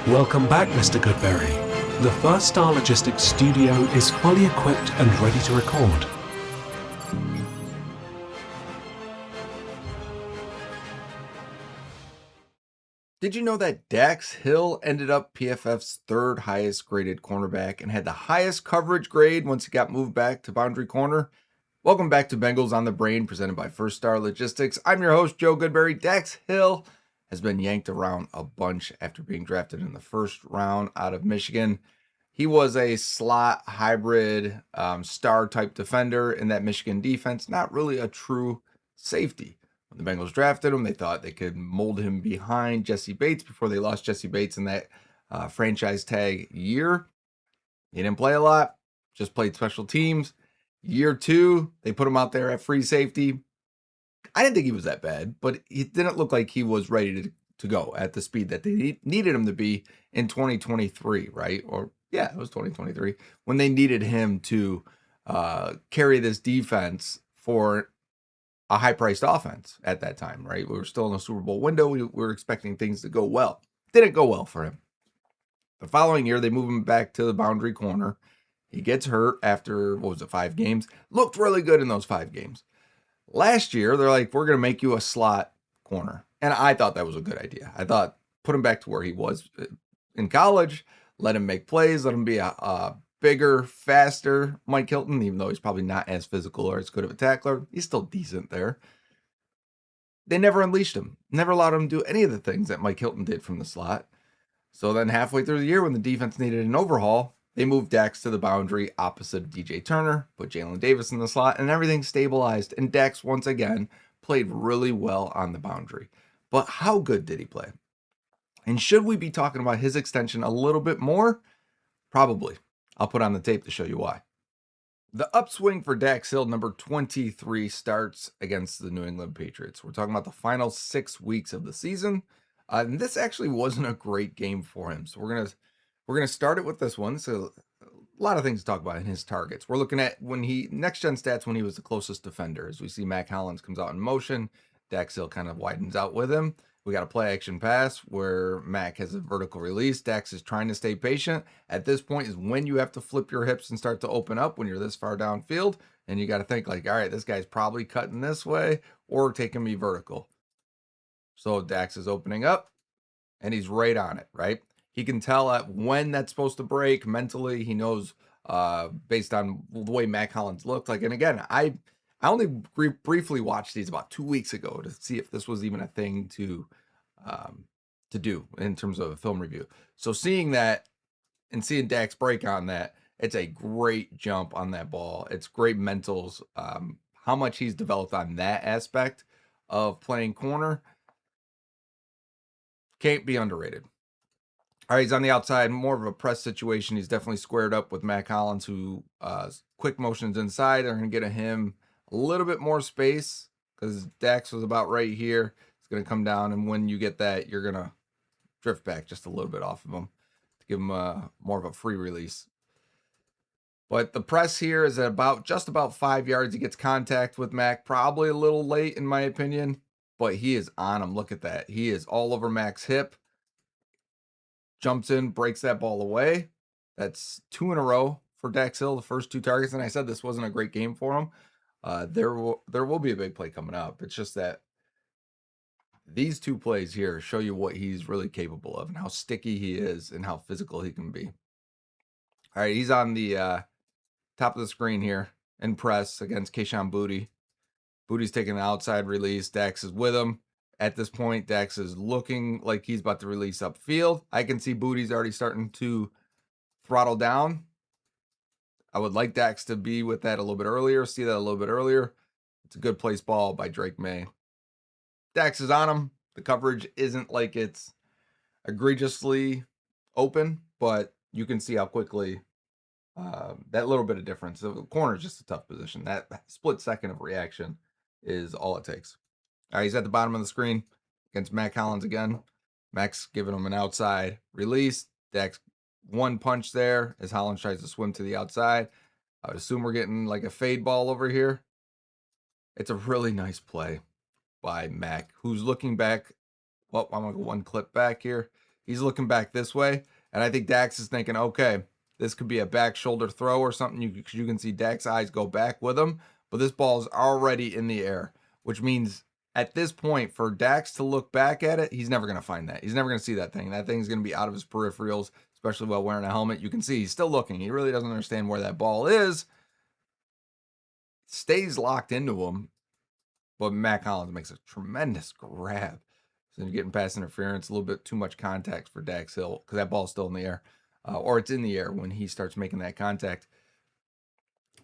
Welcome back, Mr. Goodberry. The First Star Logistics studio is fully equipped and ready to record. Did you know that Dax Hill ended up PFF's third highest graded cornerback and had the highest coverage grade once he got moved back to boundary corner? Welcome back to Bengals on the Brain, presented by First Star Logistics. I'm your host, Joe Goodberry. Dax Hill has been yanked around a bunch after being drafted in the first round out of Michigan. He was a slot hybrid star type defender in that Michigan defense, not really a true safety. When the Bengals drafted him, they thought they could mold him behind Jesse Bates before they lost Jesse Bates in that franchise tag year. He didn't play a lot, just played special teams. Year two, they put him out there at free safety. I didn't think he was that bad, but he didn't look like he was ready to go at the speed that they needed him to be in 2023, right? Or yeah, it was 2023 when they needed him to carry this defense for a high-priced offense at that time, right? We were still in the Super Bowl window. We were expecting things to go well. Didn't go well for him. The following year, they move him back to the boundary corner. He gets hurt after, 5 games? Looked really good in those 5 games. Last year, they're like, we're going to make you a slot corner. And I thought that was a good idea. I thought, put him back to where he was in college, let him make plays, let him be a bigger, faster Mike Hilton, even though he's probably not as physical or as good of a tackler. He's still decent there. They never unleashed him, never allowed him to do any of the things that Mike Hilton did from the slot. So then halfway through the year, when the defense needed an overhaul, they moved Dax to the boundary opposite DJ Turner, put Jalen Davis in the slot, and everything stabilized. And Dax, once again, played really well on the boundary. But how good did he play? And should we be talking about his extension a little bit more? Probably. I'll put on the tape to show you why. The upswing for Dax Hill, number 23, starts against the New England Patriots. We're talking about the final 6 weeks of the season. And this actually wasn't a great game for him. So we're gonna start it with this one. So a lot of things to talk about in his targets. We're looking at next gen stats when he was the closest defender. As we see Mac Hollins comes out in motion, Dax Hill kind of widens out with him. We got a play action pass where Mac has a vertical release. Dax is trying to stay patient. At this point is when you have to flip your hips and start to open up when you're this far downfield. And you got to think like, all right, this guy's probably cutting this way or taking me vertical. So Dax is opening up and he's right on it, right? He can tell at when that's supposed to break mentally. He knows based on the way Mac Hollins looked like. And again, I only briefly watched these about 2 weeks ago to see if this was even a thing to do in terms of a film review. So seeing that and seeing Dax break on that, it's a great jump on that ball. It's great mentals. How much he's developed on that aspect of playing corner can't be underrated. All right, he's on the outside, more of a press situation. He's definitely squared up with Mac Hollins, who quick motions inside are going to get him a little bit more space because Dax was about right here. It's going to come down, and when you get that, you're going to drift back just a little bit off of him to give him more of a free release. But the press here is at just about 5 yards. He gets contact with Mac, probably a little late in my opinion, but he is on him. Look at that. He is all over Mac's hip. Jumps in, breaks that ball away. That's 2 in a row for Dax Hill, the first 2 targets. And I said this wasn't a great game for him. There will be a big play coming up. It's just that these 2 plays here show you what he's really capable of and how sticky he is and how physical he can be. All right, he's on the top of the screen here in press against Kayshon Boutte. Boutte's taking the outside release. Dax is with him. At this point, Dax is looking like he's about to release upfield. I can see Boutte's already starting to throttle down. I would like Dax to be with that a little bit earlier, see that a little bit earlier. It's a good place ball by Drake May. Dax is on him. The coverage isn't like it's egregiously open, but you can see how quickly that little bit of difference. The corner is just a tough position. That split second of reaction is all it takes. All right, he's at the bottom of the screen against Mac Hollins again. Mac's giving him an outside release. Dax one punch there as Hollins tries to swim to the outside. I would assume we're getting like a fade ball over here. It's a really nice play by Mac, who's looking back. Well, I'm going to go one clip back here. He's looking back this way. And I think Dax is thinking, okay, this could be a back shoulder throw or something. You can see Dax's eyes go back with him. But this ball is already in the air, which means at this point, for Dax to look back at it, he's never going to find that. He's never going to see that thing. That thing's going to be out of his peripherals, especially while wearing a helmet. You can see he's still looking. He really doesn't understand where that ball is. Stays locked into him, but Matt Collins makes a tremendous grab. So you're getting past interference, a little bit too much contact for Dax Hill because that ball's still in the air, or it's in the air when he starts making that contact.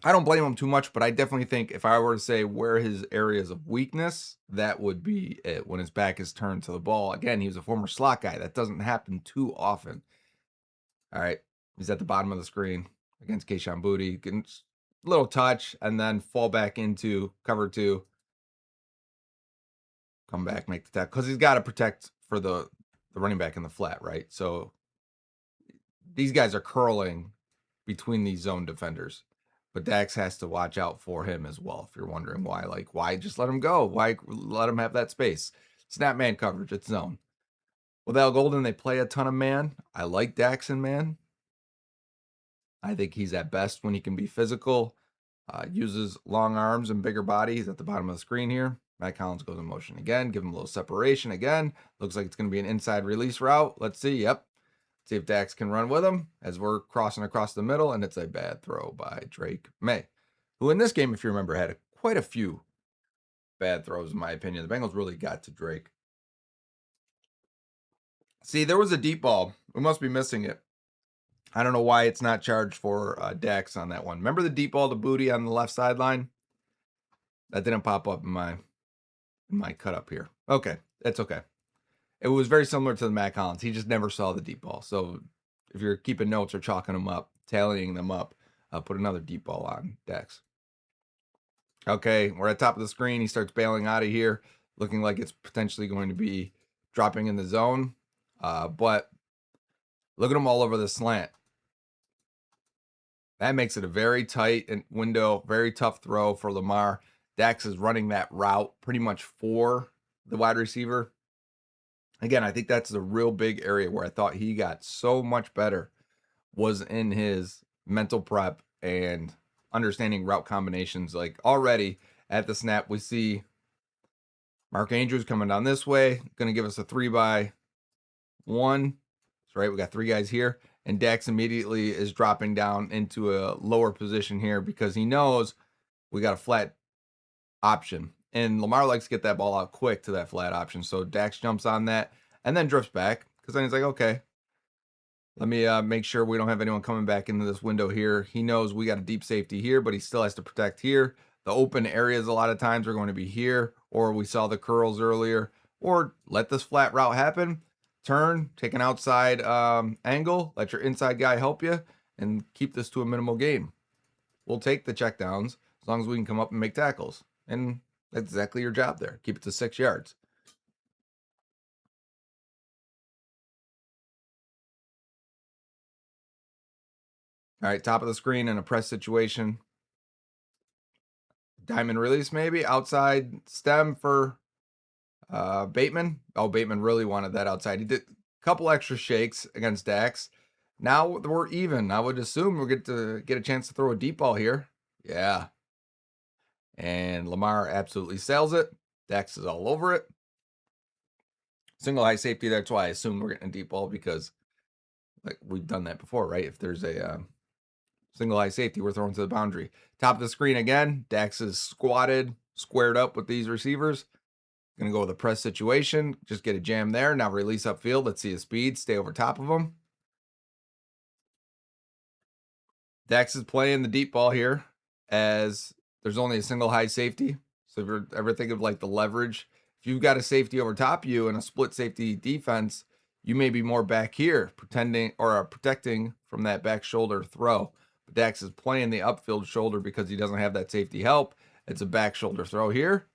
I don't blame him too much, but I definitely think if I were to say where his areas of weakness, that would be it when his back is turned to the ball. Again, he was a former slot guy. That doesn't happen too often. All right, he's at the bottom of the screen against Keyshawn Boutte, getting a little touch, and then fall back into cover two. Come back, make the tackle, because he's got to protect for the running back in the flat, right? So these guys are curling between these zone defenders. But Dax has to watch out for him as well. If you're wondering why, why just let him go? Why let him have that space? It's not man coverage, it's zone. With Al Golden, they play a ton of man. I like Dax in man. I think he's at best when he can be physical. Uses long arms and bigger body. He's at the bottom of the screen here. Matt Collins goes in motion again. Give him a little separation again. Looks like it's going to be an inside release route. Let's see. Yep. See if Dax can run with him as we're crossing across the middle, and it's a bad throw by Drake May, who in this game, if you remember, had quite a few bad throws, in my opinion. The Bengals really got to Drake. See, there was a deep ball. We must be missing it. I don't know why it's not charged for Dax on that one. Remember the deep ball to Boutte on the left sideline? That didn't pop up in my cut up here. Okay, that's okay. It was very similar to the Matt Collins. He just never saw the deep ball. So if you're keeping notes or chalking them up, tallying them up, put another deep ball on Dax. Okay, we're at the top of the screen. He starts bailing out of here, looking like it's potentially going to be dropping in the zone. But look at him all over the slant. That makes it a very tight window, very tough throw for Lamar. Dax is running that route pretty much for the wide receiver. Again, I think that's the real big area where I thought he got so much better was in his mental prep and understanding route combinations. Like already at the snap, we see Mark Andrews coming down this way, going to give us a 3-by-1. That's right. We got three guys here. And Dax immediately is dropping down into a lower position here because he knows we got a flat option. And Lamar likes to get that ball out quick to that flat option. So Dax jumps on that and then drifts back because then he's like, okay, let me make sure we don't have anyone coming back into this window here. He knows we got a deep safety here, but he still has to protect here. The open areas a lot of times are going to be here, or we saw the curls earlier, or let this flat route happen. Turn, take an outside angle, let your inside guy help you, and keep this to a minimal game. We'll take the checkdowns as long as we can come up and make tackles. And that's exactly your job there. Keep it to 6 yards. All right, top of the screen in a press situation. Diamond release maybe. Outside stem for Bateman. Oh, Bateman really wanted that outside. He did a couple extra shakes against Dax. Now we're even. I would assume we'll get a chance to throw a deep ball here. Yeah. And Lamar absolutely sells it. Dax is all over it. Single high safety. That's why I assume we're getting a deep ball because like we've done that before, right? If there's a single high safety, we're throwing to the boundary. Top of the screen again. Dax is squatted, squared up with these receivers. Going to go with a press situation. Just get a jam there. Now release upfield. Let's see his speed. Stay over top of him. Dax is playing the deep ball here as there's only a single high safety. So if you're ever thinking of like the leverage, if you've got a safety over top of you and a split safety defense, you may be more back here protecting from that back shoulder throw. But Dax is playing the upfield shoulder because he doesn't have that safety help. It's a back shoulder throw here.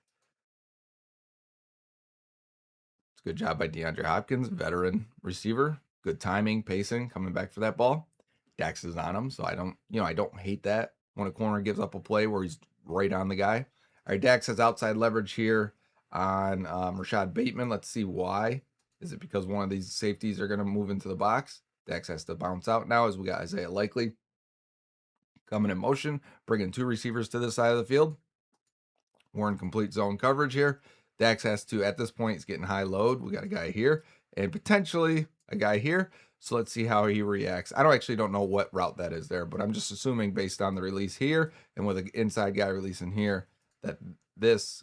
It's a good job by DeAndre Hopkins, veteran receiver. Good timing, pacing, coming back for that ball. Dax is on him, so I don't hate that when a corner gives up a play where he's right on the guy. All right, Dax has outside leverage here on Rashad Bateman. Let's see why Is it because one of these safeties are going to move into the box? Dax has to bounce out now as we got Isaiah Likely coming in motion, bringing 2 receivers to this side of the field. We're in complete zone coverage here. Dax has to, at this point, he's getting high load. We got a guy here and potentially a guy here. So let's see how he reacts. I don't know what route that is there, but I'm just assuming based on the release here and with an inside guy releasing here that this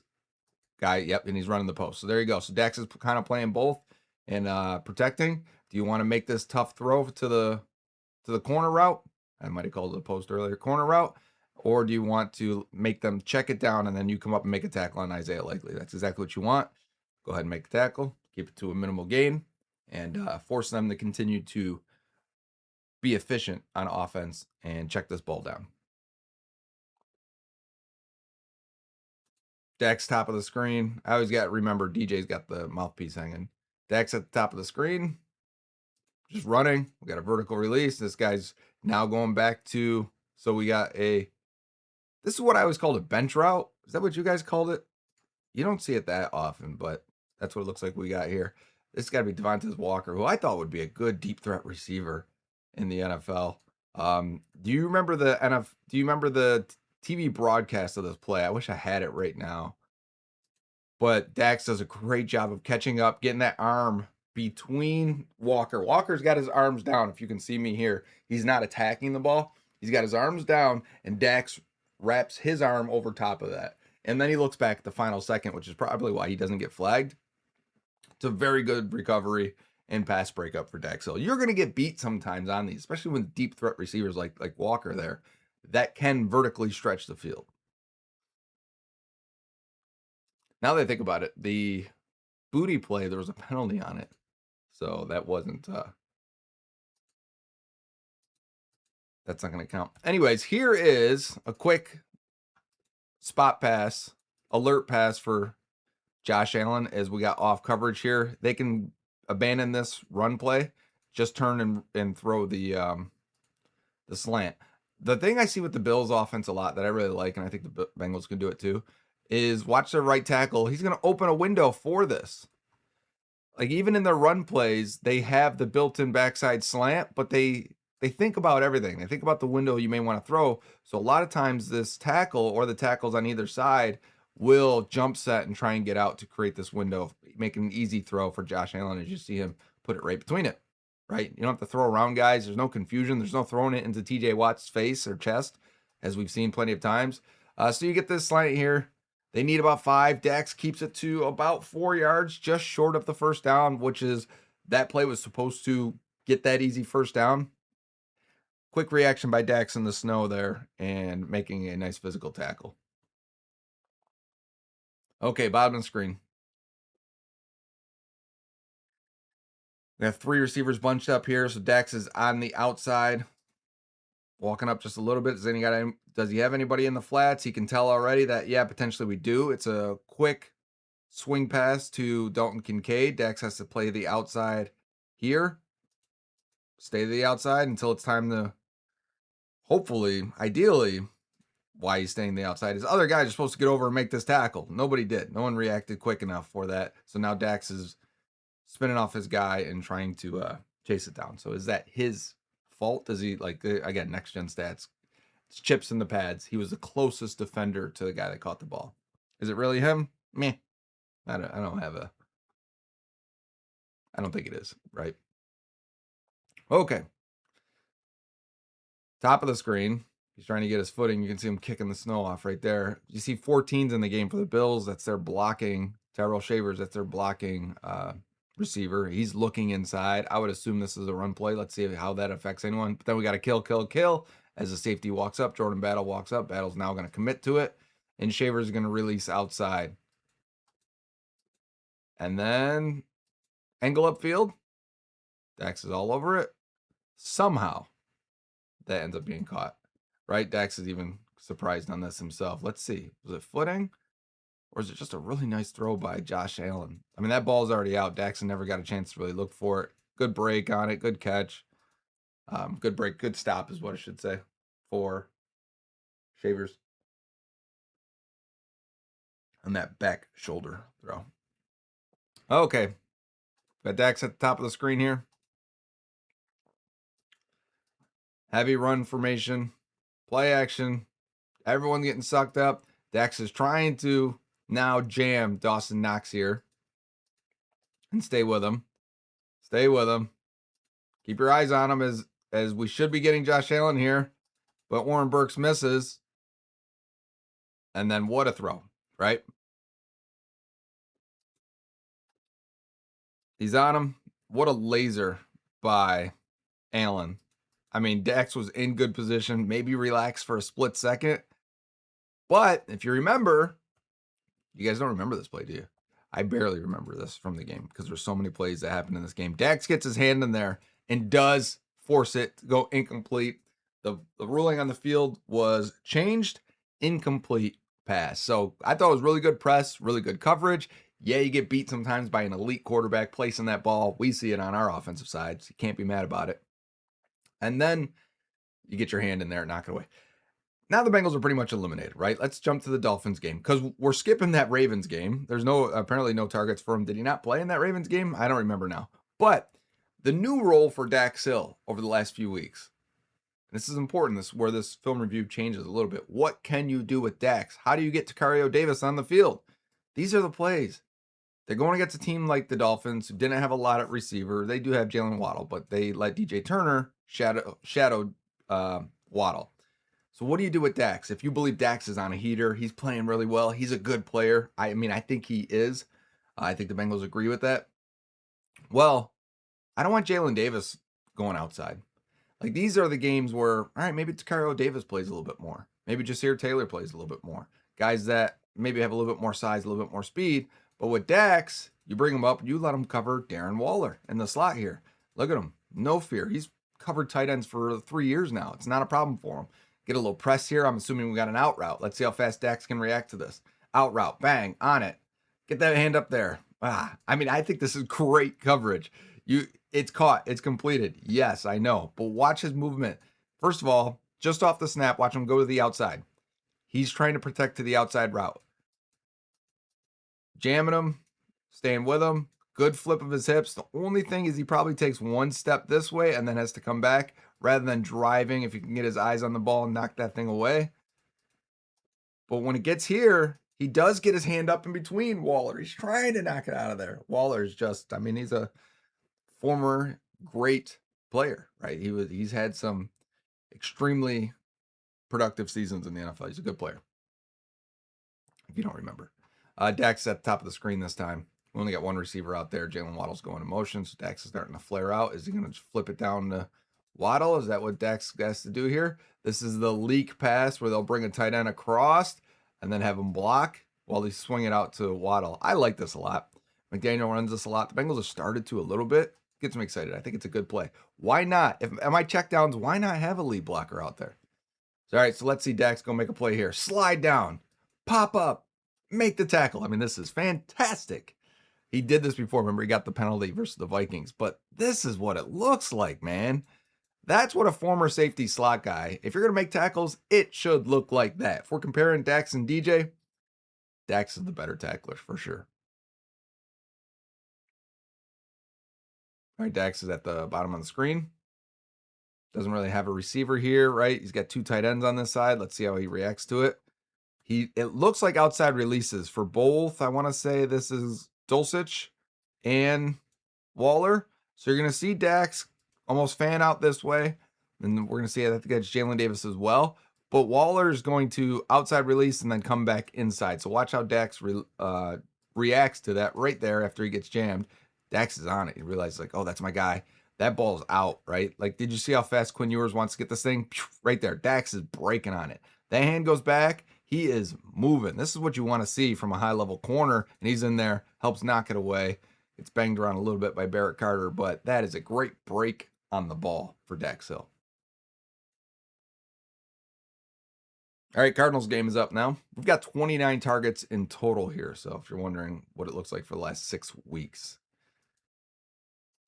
guy, yep, and he's running the post. So there you go. So Dax is kind of playing both and protecting. Do you want to make this tough throw to the corner route? I might have called it a post earlier, corner route. Or do you want to make them check it down and then you come up and make a tackle on Isaiah Likely? That's exactly what you want. Go ahead and make the tackle, keep it to a minimal gain, and force them to continue to be efficient on offense and check this ball down. Dax top of the screen. I always remember DJ's got the mouthpiece hanging. Dax at the top of the screen, just running. We got a vertical release. This guy's now going back to, so we got this is what I always called a bench route. Is that what you guys called it? You don't see it that often, but that's what it looks like we got here. This got to be Devontae Walker, who I thought would be a good deep threat receiver in the NFL. Do you remember the TV broadcast of this play? I wish I had it right now. But Dax does a great job of catching up, getting that arm between Walker. Walker's got his arms down. If you can see me here, he's not attacking the ball. He's got his arms down, and Dax wraps his arm over top of that. And then he looks back at the final second, which is probably why he doesn't get flagged. It's a very good recovery and pass breakup for Dax Hill. You're going to get beat sometimes on these, especially with deep threat receivers like Walker there, that can vertically stretch the field. Now that I think about it, the booty play, there was a penalty on it. So that wasn't, that's not going to count. Anyways, here is a quick spot pass, alert pass for Josh Allen as we got off coverage here. They can abandon this run play, just turn and throw the slant. The thing I see with the Bills offense a lot that I really like, and I think the Bengals can do it too, is watch their right tackle. He's going to open a window for this. Like even in their run plays, they have the built-in backside slant, but they think about everything. They think about the window you may want to throw. So a lot of times this tackle or the tackles on either side will jump set and try and get out to create this window, making an easy throw for Josh Allen as you see him put it right between it, right? You don't have to throw around guys. There's no confusion. There's no throwing it into TJ Watt's face or chest, as we've seen plenty of times. So you get this slant here. They need about 5. Dax keeps it to about 4 yards, just short of the first down, which is that play was supposed to get that easy first down. Quick reaction by Dax in the snow there and making a nice physical tackle. Okay, bottom of the screen. We have 3 receivers bunched up here, so Dax is on the outside, walking up just a little bit. Does he have anybody in the flats? He can tell already that, yeah, potentially we do. It's a quick swing pass to Dalton Kincaid. Dax has to play the outside here. Stay to the outside until it's time to, hopefully, ideally, why he's staying the outside. His other guys are supposed to get over and make this tackle. Nobody did. No one reacted quick enough for that. So now Dax is spinning off his guy and trying to chase it down. So is that his fault? Does he, again, next gen stats, it's chips in the pads. He was the closest defender to the guy that caught the ball. Is it really him? Meh. I don't think it is, right? Okay. Top of the screen. He's trying to get his footing. You can see him kicking the snow off right there. You see 14s in the game for the Bills. That's their blocking. Tyrell Shavers, that's their blocking receiver. He's looking inside. I would assume this is a run play. Let's see how that affects anyone. But then we got a kill. As the safety walks up, Jordan Battle walks up. Battle's now going to commit to it. And Shavers is going to release outside. And then angle upfield. Dax is all over it. Somehow that ends up being caught. Right? Dax is even surprised on this himself. Let's see. Was it footing? Or is it just a really nice throw by Josh Allen? I mean, that ball's already out. Daxon never got a chance to really look for it. Good break on it. Good catch. Good break. Good stop is what I should say for Shavers. And that back shoulder throw. Okay. Got Dax at the top of the screen here. Heavy run formation, play action. Everyone getting sucked up. Dax is trying to now jam Dawson Knox here. And stay with him. Stay with him. Keep your eyes on him as we should be getting Josh Allen here. But Warren Burks misses. And then what a throw, right? He's on him. What a laser by Allen. I mean, Dax was in good position, maybe relaxed for a split second. But if you remember, you guys don't remember this play, do you? I barely remember this from the game because there's so many plays that happen in this game. Dax gets his hand in there and does force it to go incomplete. The ruling on the field was changed, incomplete pass. So I thought it was really good press, really good coverage. Yeah, you get beat sometimes by an elite quarterback placing that ball. We see it on our offensive side, so you can't be mad about it. And then you get your hand in there and knock it away. Now the Bengals are pretty much eliminated, right? Let's jump to the Dolphins game because we're skipping that Ravens game. There's apparently no targets for him. Did he not play in that Ravens game? I don't remember now. But the new role for Dax Hill over the last few weeks, and this is important, this is where this film review changes a little bit. What can you do with Dax? How do you get Takario Davis on the field? These are the plays. They're going against a team like the Dolphins who didn't have a lot at receiver. They do have Jalen Waddle, but they let DJ Turner shadow Waddle. So what do you do with Dax? If you believe Dax is on a heater, he's playing really well. He's a good player. I mean, I think he is. I think the Bengals agree with that. Well, I don't want Jalen Davis going outside. Like, these are the games where, all right, maybe Takario Davis plays a little bit more. Maybe Jasir Taylor plays a little bit more. Guys that maybe have a little bit more size, a little bit more speed. But with Dax, you bring him up, you let him cover Darren Waller in the slot here. Look at him. No fear. He's covered tight ends for 3 years now. It's not a problem for him. Get a little press here. I'm assuming we got an out route. Let's see how fast Dax can react to this. Out route. Bang. On it. Get that hand up there. I mean, I think this is great coverage. It's caught. It's completed. Yes, I know. But watch his movement. First of all, just off the snap, watch him go to the outside. He's trying to protect to the outside route. Jamming him. Staying with him. Good flip of his hips. The only thing is he probably takes one step this way and then has to come back rather than driving. If he can get his eyes on the ball and knock that thing away. But when it gets here, he does get his hand up in between Waller. He's trying to knock it out of there. Waller's just, I mean, he's a former great player, right? He's had some extremely productive seasons in the NFL. He's a good player. If you don't remember. Dax at the top of the screen this time. We only got one receiver out there. Jalen Waddle's going in motion, so Dax is starting to flare out. Is he going to flip it down to Waddle? Is that what Dax has to do here? This is the leak pass where they'll bring a tight end across and then have him block while they swing it out to Waddle. I like this a lot. McDaniel runs this a lot. The Bengals have started to a little bit. Gets me excited. I think it's a good play. Why not? If am I checkdowns, why not have a lead blocker out there? So, all right, so let's see Dax go make a play here. Slide down, pop up, make the tackle. I mean, this is fantastic. He did this before. Remember, he got the penalty versus the Vikings. But this is what it looks like, man. That's what a former safety slot guy, if you're going to make tackles, it should look like that. If we're comparing Dax and DJ, Dax is the better tackler for sure. All right, Dax is at the bottom of the screen. Doesn't really have a receiver here, right? He's got two tight ends on this side. Let's see how he reacts to it. It looks like outside releases for both. I want to say this is Dulcich and Waller. So you're going to see Dax almost fan out this way. And we're going to see that against Jalen Davis as well. But Waller is going to outside release and then come back inside. So watch how Dax reacts to that right there after he gets jammed. Dax is on it. He realizes, like, oh, that's my guy. That ball's out, right? Like, did you see how fast Quinn Ewers wants to get this thing? Right there. Dax is breaking on it. That hand goes back. He is moving. This is what you want to see from a high-level corner. And he's in there, helps knock it away. It's banged around a little bit by Barrett Carter, but that is a great break on the ball for Dax Hill. All right, Cardinals game is up now. We've got 29 targets in total here. So if you're wondering what it looks like for the last 6 weeks.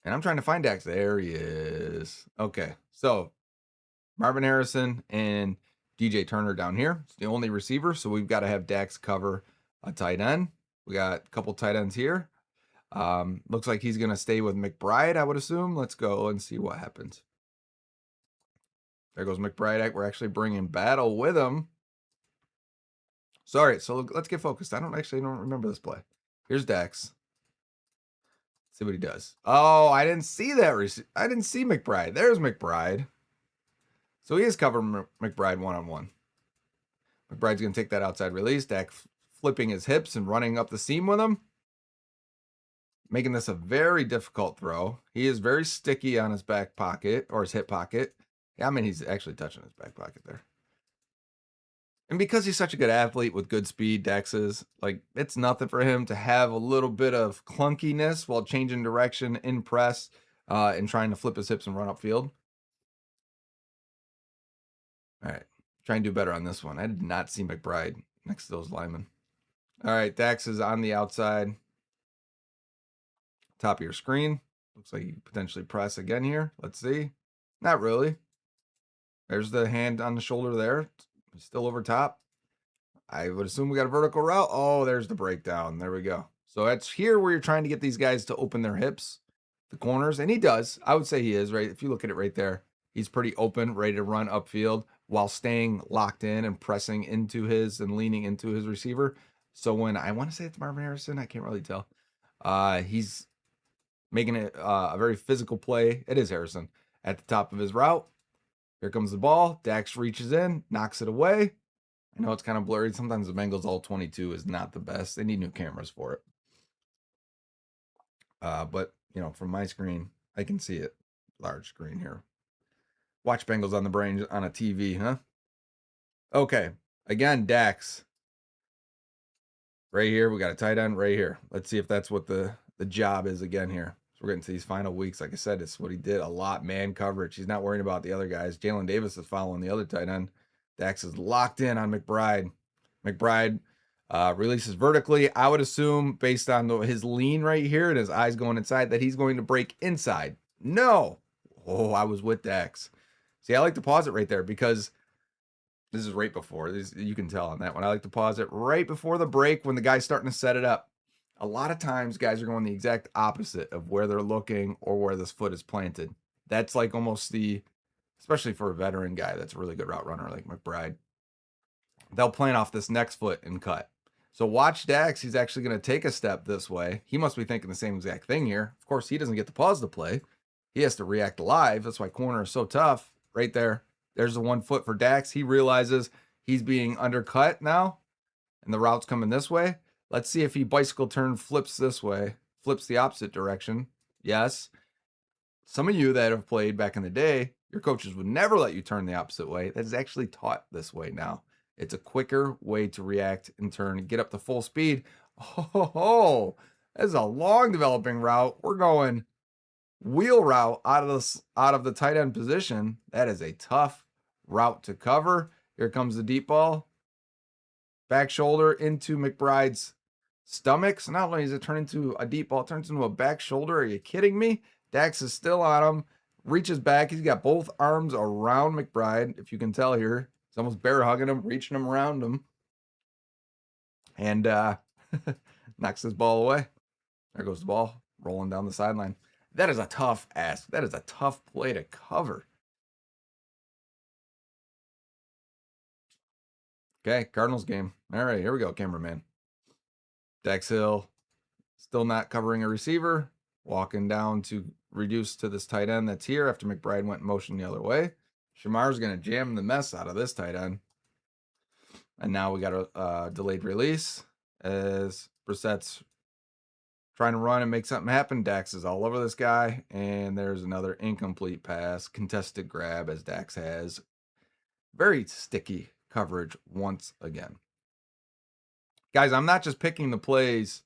And I'm trying to find Dax. There he is. Okay, so Marvin Harrison and DJ Turner down here. It's the only receiver, so we've got to have Dax cover a tight end. We got a couple tight ends here. Looks like he's going to stay with McBride, I would assume. Let's go and see what happens. There goes McBride. We're actually bringing Battle with him. Sorry, so let's get focused. I don't remember this play. Here's Dax. See what he does. Oh, I didn't see that. I didn't see McBride. There's McBride. So he is covering McBride one-on-one. McBride's going to take that outside release. Dax flipping his hips and running up the seam with him, making this a very difficult throw. He is very sticky on his back pocket or his hip pocket. Yeah, I mean, he's actually touching his back pocket there. And because he's such a good athlete with good speed, Dax is, like, it's nothing for him to have a little bit of clunkiness while changing direction in press and trying to flip his hips and run upfield. All right, try and do better on this one. I did not see McBride next to those linemen. All right, Dax is on the outside. Top of your screen. Looks like you potentially press again here. Let's see. Not really. There's the hand on the shoulder there. Still over top. I would assume we got a vertical route. Oh, there's the breakdown. There we go. So that's here where you're trying to get these guys to open their hips, the corners, and he does. I would say he is, right? If you look at it right there, he's pretty open, ready to run upfield while staying locked in and pressing into his and leaning into his receiver. So when I want to say it's Marvin Harrison, I can't really tell. He's making it a very physical play. It is Harrison at the top of his route. Here comes the ball. Dax reaches in, knocks it away. I know it's kind of blurry. Sometimes the Bengals all 22 is not the best. They need new cameras for it. But, you know, from my screen, I can see it. Large screen here. Watch Bengals on the Brain on a TV, huh? Okay. Again, Dax. Right here. We got a tight end right here. Let's see if that's what the job is again here. So we're getting to these final weeks. Like I said, it's what he did a lot. Man coverage. He's not worrying about the other guys. Jalen Davis is following the other tight end. Dax is locked in on McBride. McBride releases vertically. I would assume, based on his lean right here and his eyes going inside, that he's going to break inside. No. Oh, I was with Dax. See, I like to pause it right there because this is right before. You can tell on that one. I like to pause it right before the break when the guy's starting to set it up. A lot of times, guys are going the exact opposite of where they're looking or where this foot is planted. That's like almost especially for a veteran guy that's a really good route runner like McBride. They'll plant off this next foot and cut. So watch Dax. He's actually going to take a step this way. He must be thinking the same exact thing here. Of course, he doesn't get to pause the play. He has to react live. That's why corner is so tough. Right there. There's the 1 foot for Dax. He realizes he's being undercut now, and the route's coming this way. Let's see if he bicycle turn flips this way, flips the opposite direction. Yes. Some of you that have played back in the day, your coaches would never let you turn the opposite way. That is actually taught this way now. It's a quicker way to react and turn and get up to full speed. Oh, that's a long developing route. We're going wheel route out of the tight end position. That is a tough route to cover. Here comes the deep ball. Back shoulder into McBride's stomach. So not only does it turn into a deep ball, it turns into a back shoulder. Are you kidding me? Dax is still on him. Reaches back. He's got both arms around McBride, if you can tell here. He's almost bear hugging him, reaching him around him. And knocks his ball away. There goes the ball, rolling down the sideline. That is a tough ask. That is a tough play to cover. Okay, Cardinals game. All right, here we go, cameraman. Dax Hill still not covering a receiver. Walking down to reduce to this tight end that's here after McBride went in motion the other way. Shamar's going to jam the mess out of this tight end. And now we got a delayed release as Brissett's trying to run and make something happen. Dax is all over this guy. And there's another incomplete pass. Contested grab as Dax has. Very sticky coverage once again. Guys, I'm not just picking the plays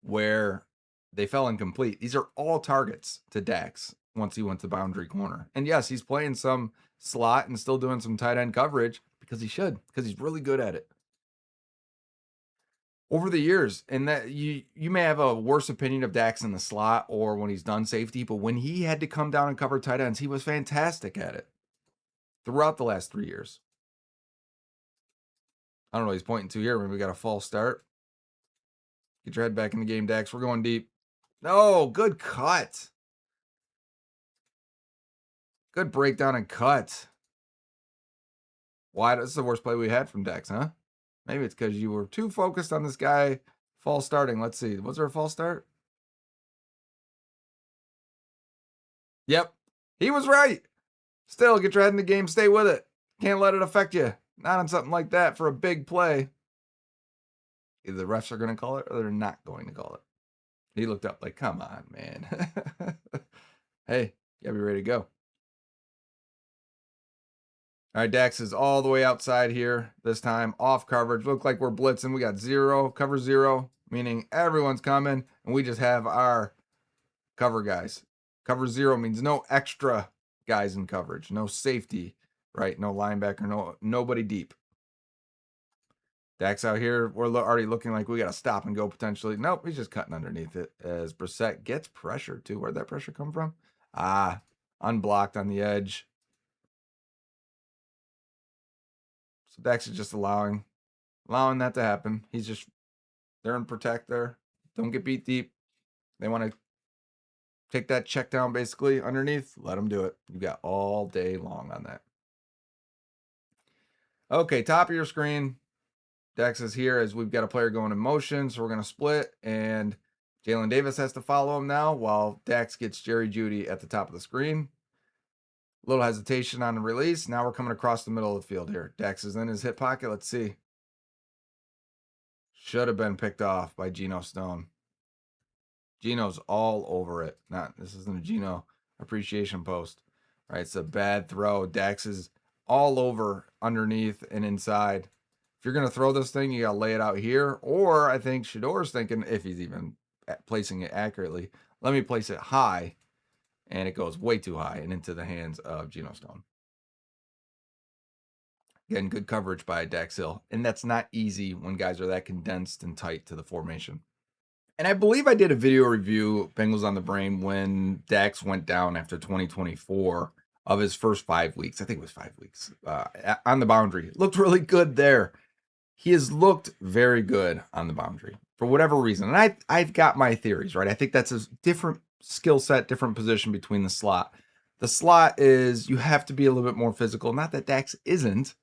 where they fell incomplete. These are all targets to Dax once he went to boundary corner. And yes, he's playing some slot and still doing some tight end coverage because he should, because he's really good at it. Over the years, and that you may have a worse opinion of Dax in the slot or when he's done safety, but when he had to come down and cover tight ends, he was fantastic at it throughout the last 3 years. I don't know what he's pointing to here when we got a false start. Get your head back in the game, Dax. We're going deep. No, good cut. Good breakdown and cut. Why? That's the worst play we had from Dax, huh? Maybe it's because you were too focused on this guy false starting. Let's see. Was there a false start? Yep. He was right. Still, get your head in the game. Stay with it. Can't let it affect you. Not on something like that for a big play. Either the refs are going to call it or they're not going to call it. He looked up like, come on, man. Hey, you gotta be ready to go. All right, Dax is all the way outside here this time. Off coverage. Look like we're blitzing. We got zero, cover zero, meaning everyone's coming, and we just have our cover guys. Cover zero means no extra guys in coverage, no safety, right? No linebacker, nobody deep. Dax out here, we're already looking like we got to stop and go potentially. Nope, he's just cutting underneath it as Brissett gets pressure too. Where'd that pressure come from? Unblocked on the edge. So Dax is just allowing that to happen. He's just there and protect there. Don't get beat deep. They want to take that check down basically underneath. Let them do it. You got all day long on that. Okay, top of your screen. Dax is here as we've got a player going in motion, so we're going to split, and Jalen Davis has to follow him now while Dax gets Jerry Jeudy at the top of the screen. A little hesitation on the release. Now we're coming across the middle of the field here. Dax is in his hip pocket. Let's see. Should have been picked off by Geno Stone. Geno's all over it. This isn't a Geno appreciation post, right? It's a bad throw. Dax is all over underneath and inside. If you're going to throw this thing, you got to lay it out here. Or I think Shador's thinking, if he's even placing it accurately, let me place it high. And it goes way too high and into the hands of Geno Stone. Again, good coverage by Dax Hill. And that's not easy when guys are that condensed and tight to the formation. And I believe I did a video review, Bengals on the Brain, when Dax went down after 2024 of his first 5 weeks. I think it was 5 weeks on the boundary. Looked really good there. He has looked very good on the boundary for whatever reason. And I've got my theories, right? I think that's a different skill set, different position between the slot. The slot is you have to be a little bit more physical. Not that Dax isn't,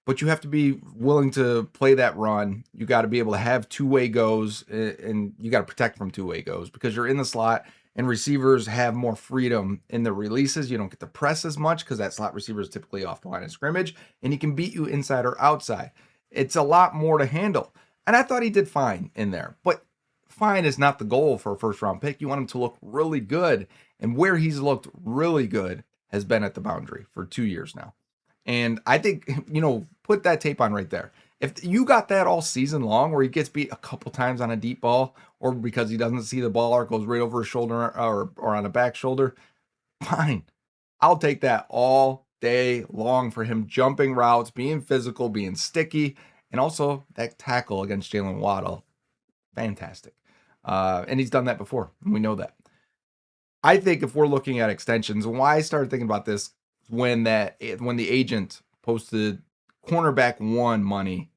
but you have to be willing to play that run. You got to be able to have two-way goes, and you got to protect from two-way goes because you're in the slot, and receivers have more freedom in the releases. You don't get to press as much because that slot receiver is typically off the line of scrimmage, and he can beat you inside or outside. It's a lot more to handle. And I thought he did fine in there. But fine is not the goal for a first-round pick. You want him to look really good. And where he's looked really good has been at the boundary for 2 years now. And I think, put that tape on right there. If you got that all season long where he gets beat a couple times on a deep ball or because he doesn't see the ball or it goes right over his shoulder or on a back shoulder, fine. I'll take that all day long for him jumping routes, being physical, being sticky, and also that tackle against Jalen Waddle. Fantastic. And he's done that before, and we know that. I think if we're looking at extensions, why I started thinking about this when the agent posted cornerback one money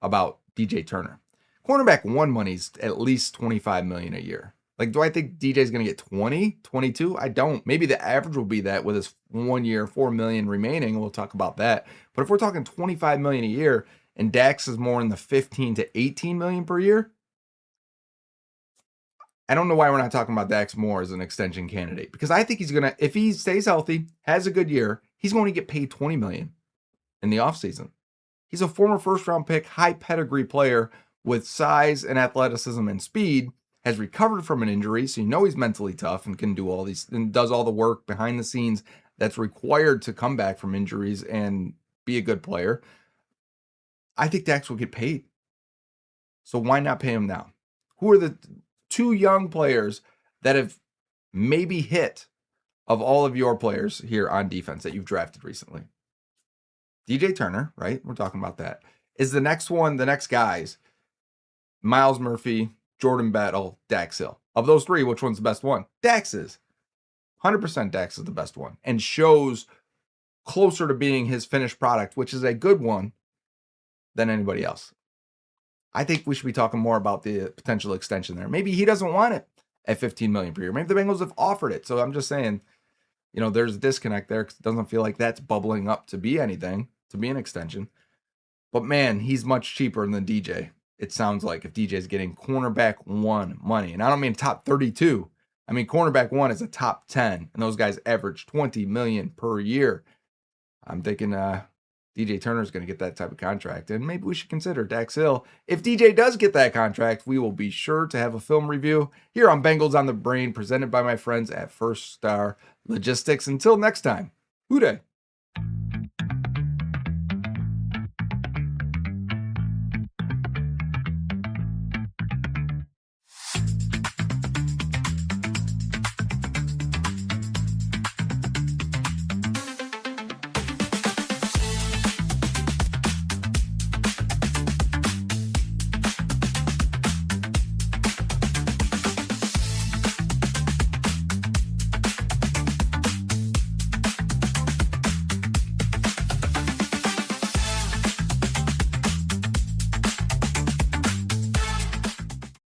about DJ Turner. Cornerback one money's at least $25 million a year. Like, do I think DJ's going to get 20, 22? I don't. Maybe the average will be that with his 1 year, $4 million remaining. We'll talk about that. But if we're talking $25 million a year and Dax is more in the 15 to 18 million per year, I don't know why we're not talking about Dax more as an extension candidate, because I think he's going to, if he stays healthy, has a good year, he's going to get paid 20 million in the offseason. He's a former first round pick, high pedigree player with size and athleticism and speed, has recovered from an injury. So he's mentally tough and can do all these and does all the work behind the scenes that's required to come back from injuries and be a good player. I think Dax will get paid. So why not pay him now? Who are the two young players that have maybe hit of all of your players here on defense that you've drafted recently? DJ Turner, right? We're talking about that. Is the next one, the next guys, Miles Murphy, Jordan Battle, Dax Hill. Of those three, which one's the best one? Dax is. 100% Dax is the best one and shows closer to being his finished product, which is a good one, than anybody else. I think we should be talking more about the potential extension there. Maybe he doesn't want it. at $15 million per year. Maybe the Bengals have offered it. So I'm just saying, there's a disconnect there because it doesn't feel like that's bubbling up to be anything, to be an extension. But man, he's much cheaper than DJ. It sounds like if DJ is getting cornerback 1 money, and I don't mean top 32. I mean cornerback 1 is a top 10, and those guys average $20 million per year. I'm thinking DJ Turner is going to get that type of contract, and maybe we should consider Dax Hill. If DJ does get that contract, we will be sure to have a film review here on Bengals on the Brain, presented by my friends at First Star Logistics. Until next time, Hoo day.